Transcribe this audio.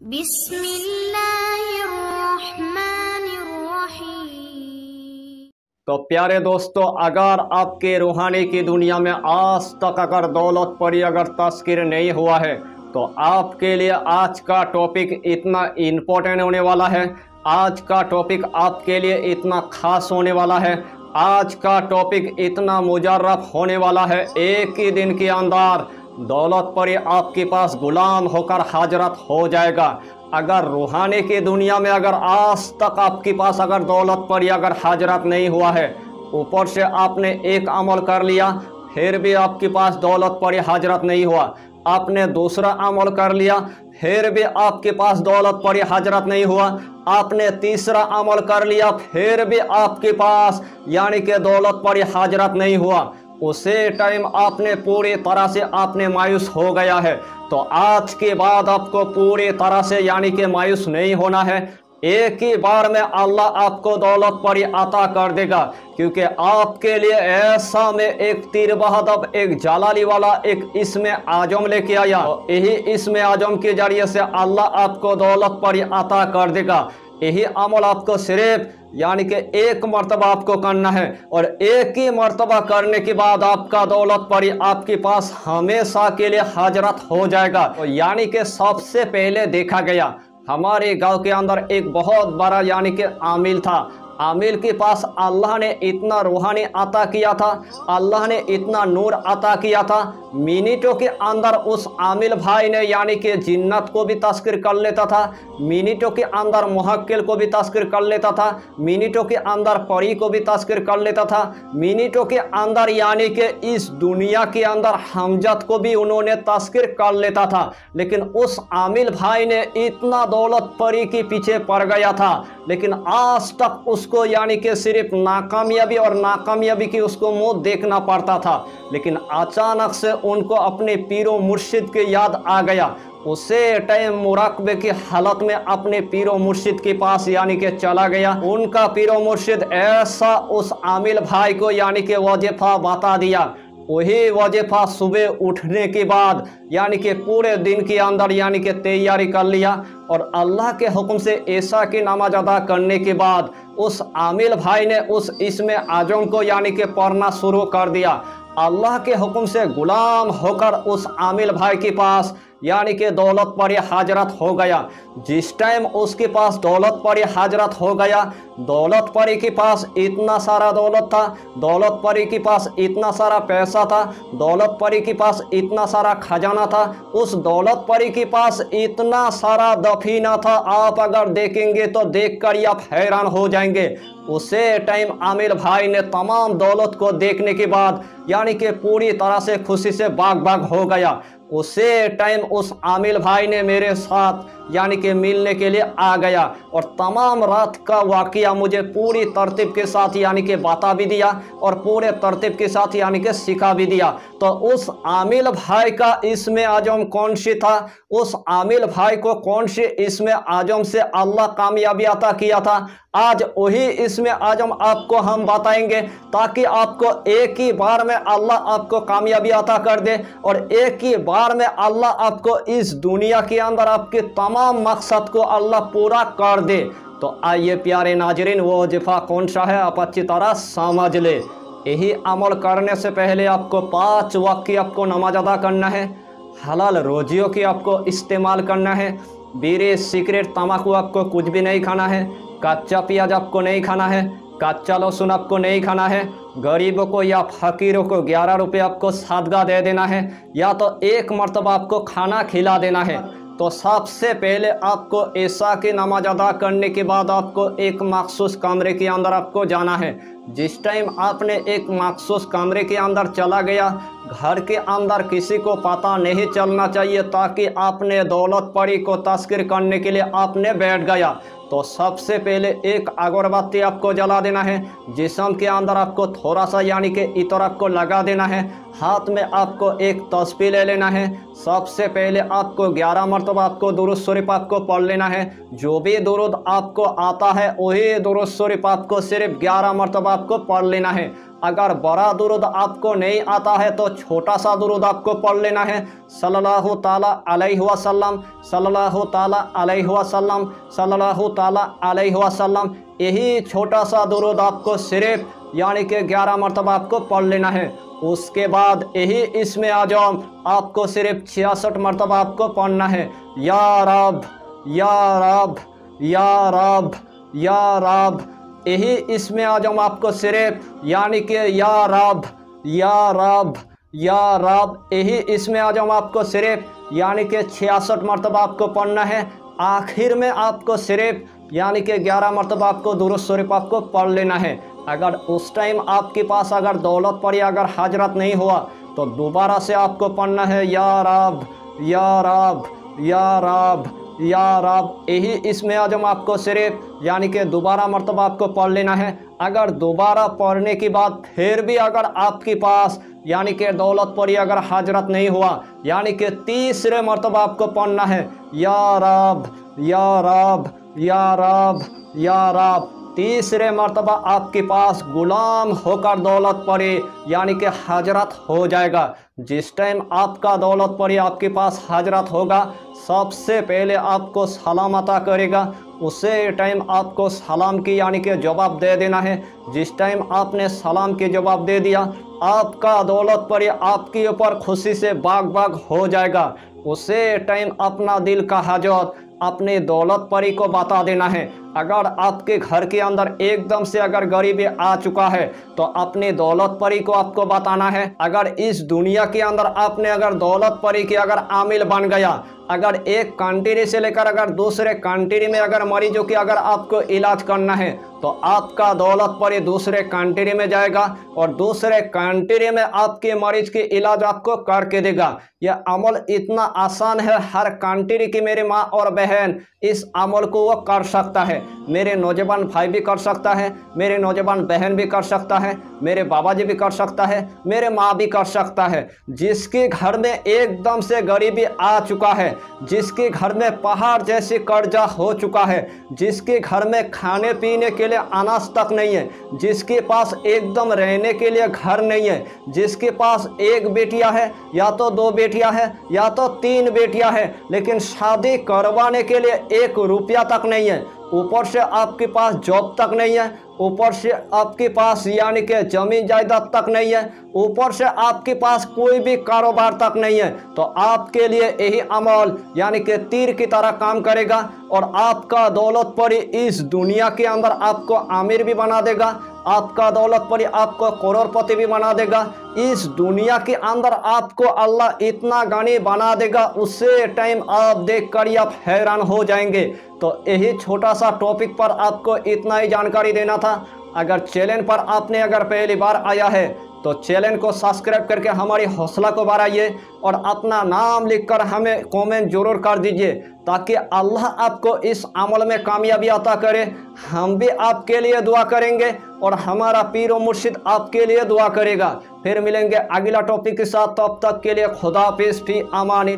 बिस्मिल्लाहिर्रहमानिर्रहीम। तो प्यारे दोस्तों, अगर आपके रूहानी की दुनिया में आज तक अगर दौलत परी अगर तस्कीर नहीं हुआ है तो आपके लिए आज का टॉपिक इतना इम्पोर्टेंट होने वाला है। आज का टॉपिक आपके लिए इतना खास होने वाला है। आज का टॉपिक इतना मुजर्रफ होने वाला है। एक ही दिन के अंदर दौलत परी आपके पास गुलाम होकर हाजरत हो जाएगा। अगर रूहानी की दुनिया में अगर आज तक आपके पास अगर दौलत परी अगर हाजरत नहीं हुआ है, ऊपर से आपने एक अमल कर लिया फिर भी आपके पास दौलत परी हाजरत नहीं हुआ, आपने दूसरा अमल कर लिया फिर भी आपके पास दौलत परी हाजरत नहीं हुआ, आपने तीसरा अमल कर लिया फिर भी आपके पास यानी कि दौलत परी हाजरत नहीं हुआ, उसे टाइम आपने पूरी तरह से आपने मायूस हो गया है। तो आज के बाद आपको पूरी तरह से यानी कि मायूस नहीं होना है। एक ही बार में अल्लाह आपको दौलत परी अता कर देगा, क्योंकि आपके लिए ऐसा में एक तीर बहादुर एक जलाली वाला एक इसमें आजम लेके आया। यही इसमें आजम के जरिए से अल्लाह आपको दौलत परी अता कर देगा। यही अमल आपको सिर्फ यानी कि एक मर्तबा आपको करना है और एक ही मर्तबा करने के बाद आपका दौलत परी आपके पास हमेशा के लिए हाजरत हो जाएगा। तो यानी कि सबसे पहले देखा गया हमारे गांव के अंदर एक बहुत बड़ा यानी कि आमिल था। आमिल के पास अल्लाह ने इतना रूहानी अता किया था, अल्लाह ने इतना नूर अता किया था, मिनटों के अंदर उस आमिल भाई ने यानी कि जिन्नत को भी तस्कीर कर लेता था, मिनटों के अंदर मुहक्किल को भी तस्कीर कर लेता था, मिनटों के अंदर परी को भी तस्कीर कर लेता था, मिनटों के अंदर यानी कि इस दुनिया के अंदर हमजद को भी उन्होंने तस्कीर कर लेता था। लेकिन उस आमिल भाई ने इतना दौलत परी के पीछे पड़ गया था, लेकिन आज तक उसको यानी कि सिर्फ नाकामयाबी और नाकामयाबी की उसको मुंह देखना पड़ता था। लेकिन अचानक से उनको अपने पीरो मुर्शिद की याद आ गया। उसे टाइम मुराकबे की हालत में अपने पीरो मुर्शिद के पास यानी कि चला गया। उनका पीरो मुर्शिद ऐसा उस आमिल भाई को यानी कि वजीफा बता दिया। वही वजीफा सुबह उठने के बाद यानी कि पूरे दिन के अंदर यानी कि तैयारी कर लिया और अल्लाह के हुक्म से ऐसा की नमाज अदा करने के बाद उस आमिल भाई ने उस इसमें आजम को यानी कि पढ़ना शुरू कर दिया। अल्लाह के हुक्म से गुलाम होकर उस आमिल भाई के पास यानी कि दौलत परी हाजरत हो गया। जिस टाइम उसके पास दौलत परी हाजरत हो गया, दौलत परी के पास इतना सारा दौलत था, दौलत परी के पास इतना सारा पैसा था, दौलत परी के पास इतना सारा खजाना था, उस दौलत परी के पास इतना सारा दफीना था, आप अगर देखेंगे तो देखकर आप हैरान हो जाएंगे। उसे टाइम आमिल भाई ने तमाम दौलत को देखने के बाद यानी कि पूरी तरह से खुशी से बाग बाग हो गया। उसे टाइम उस आमिल भाई ने मेरे साथ यानी कि मिलने के लिए आ गया और तमाम रात का वाक़या मुझे पूरी तरतीब के साथ यानी कि बता भी दिया और पूरे तरतीब के साथ यानी कि सिखा भी दिया। तो उस आमिल भाई का इसमें आजम कौन सी था, उस आमिल भाई को कौन सी इसमें आजम से अल्लाह कामयाबी अता किया था, आज वही इसमें आजम आपको हम बताएंगे, ताकि आपको एक ही बार में अल्लाह आपको कामयाबी अता कर दे और एक ही बार में अल्लाह आपको इस दुनिया के अंदर आपके तमाम मकसद को अल्लाह पूरा कर दे। तो आइए प्यारे नाजरीन, वो वजीफा कौन सा है आप अच्छी तरह समझ ले। यही अमल करने से पहले आपको 5 वक्त की आपको नमाज अदा करना है, हलाल रोजियों की आपको इस्तेमाल करना है, बीड़ी सिगरेट तम्बाकू आपको कुछ भी नहीं खाना है, कच्चा प्याज आपको नहीं खाना है, कच्चा लहसुन आपको नहीं खाना है, गरीबों को या फकीरों को 11 रुपये आपको सदका दे देना है, या तो एक मरतबा आपको खाना खिला देना है। तो सबसे पहले आपको ऐसा की नमाज अदा करने के बाद आपको एक मखसूस कमरे के अंदर आपको जाना है। जिस टाइम आपने एक मखसूस कमरे के अंदर चला गया, घर के अंदर किसी को पता नहीं चलना चाहिए, ताकि आपने दौलत परी को तस्कीर करने के लिए आपने बैठ गया। तो सबसे पहले एक अगरबत्ती आपको जला देना है, जिस्म के अंदर आपको थोड़ा सा यानी कि इतर आपको लगा देना है, हाथ में आपको एक तस्बीह ले लेना है। सबसे पहले आपको 11 मरतबा आपको दुरूद शरीफ आपको पढ़ लेना है। जो भी दुरूद आपको आता है वही दुरूद शरीफ आपको सिर्फ 11 मरतबा आपको पढ़ लेना है। अगर बड़ा दुरूद आपको नहीं आता है तो छोटा सा दुरूद आपको पढ़ लेना है। सल्लल्लाहु ताला अलैहि वसल्लम, सल्लल्लाहु ताला अलैहि वसल्लम, सल्लल्लाहु ताला अलैहि वसल्लम। यही छोटा सा दुरूद आपको सिर्फ यानी कि 11 मरतबा आपको पढ़ लेना है। उसके बाद यही इस्मे आज़म आपको सिर्फ 66 मरतबा आपको पढ़ना है। या रब, या रब, या रब, या रब। यही इस्मे आज़म आपको सिर्फ यानी कि या रब, या रब, या रब। यही इस्मे आज़म आपको सिर्फ यानी कि 66 मरतबा आपको पढ़ना है। आखिर में आपको सिर्फ यानी कि 11 मरतबा आपको दुरूद शरीफ आपको पढ़ लेना है। अगर उस टाइम आपके पास अगर दौलत पड़ी, अगर हाजरत नहीं हुआ, तो दोबारा से आपको पढ़ना है या रब, या रब, या रब, या रब। यही इस्मे आज़म आपको सिर्फ यानी कि दोबारा मरतबा आपको पढ़ लेना है। अगर दोबारा पढ़ने के बाद फिर भी अगर आपके पास यानी कि दौलत पड़ी, अगर हाजरत नहीं हुआ, यानी कि तीसरे मरतबा आपको पढ़ना है या रब, या रब, या रब, या रब। तीसरे मरतबा आपके पास गुलाम होकर दौलत पड़ी यानी कि हाजरत हो जाएगा। जिस टाइम आपका दौलत पड़ी आपके पास हाजरत होगा, सबसे पहले आपको सलाम अता करेगा। उसे टाइम आपको सलाम की यानी कि जवाब दे देना है। जिस टाइम आपने सलाम के जवाब दे दिया, आपका दौलत पड़ी आपके ऊपर खुशी से बाग बाग हो जाएगा। उसे टाइम अपना दिल का हाजत अपने दौलत परी को बता देना है। अगर आपके घर के अंदर एकदम से अगर गरीबी आ चुका है, तो अपने दौलत परी को आपको बताना है। अगर इस दुनिया के अंदर आपने अगर दौलत परी के अगर आमिल बन गया, अगर एक कंट्री से लेकर अगर दूसरे कंट्री में अगर मरीजों की अगर आपको इलाज करना है, तो आपका दौलत परी दूसरे कंट्री में जाएगा और दूसरे कंट्री में आपके मरीज की इलाज आपको करके देगा। यह अमल इतना आसान है, हर कंट्री की मेरी माँ और बहन इस अमल को वो कर सकता है। मेरे नौजवान भाई भी कर सकता है, मेरे नौजवान बहन भी कर सकता है, मेरे बाबा जी भी कर सकता है, मेरे माँ भी कर सकता है। जिसके घर में एकदम से गरीबी आ चुका है, जिसके घर में पहाड़ जैसी कर्जा हो चुका है, जिसके घर में खाने पीने के लिए अनाज तक नहीं है, जिसके पास एकदम रहने के लिए घर नहीं है, जिसके पास एक बेटियां है या तो 2 बेटियां है या तो 3 बेटियां है, लेकिन शादी करवाने के लिए 1 रुपया तक नहीं है, ऊपर से आपके पास जॉब तक नहीं है, ऊपर से आपके पास यानी कि जमीन जायदाद तक नहीं है, ऊपर से आपके पास कोई भी कारोबार तक नहीं है, तो आपके लिए यही अमल यानी कि तीर की तरह काम करेगा और आपका दौलत परी इस दुनिया के अंदर आपको आमिर भी बना देगा, आपका दौलत परी आपको करोड़पति भी बना देगा। इस दुनिया के अंदर आपको अल्लाह इतना गनी बना देगा, उससे टाइम आप देख कर आप हैरान हो जाएंगे। तो यही छोटा सा टॉपिक पर आपको इतना ही जानकारी देना था। अगर चैनल पर आपने अगर पहली बार आया है, तो चैनल को सब्सक्राइब करके हमारी हौसला को बढ़ाइए और अपना नाम लिखकर हमें कमेंट जरूर कर दीजिए, ताकि अल्लाह आपको इस अमल में कामयाबी अता करे। हम भी आपके लिए दुआ करेंगे और हमारा पीर और मुर्शिद आपके लिए दुआ करेगा। फिर मिलेंगे अगला टॉपिक के साथ, तब तक के लिए खुदा हाफिज़, फी अमानी।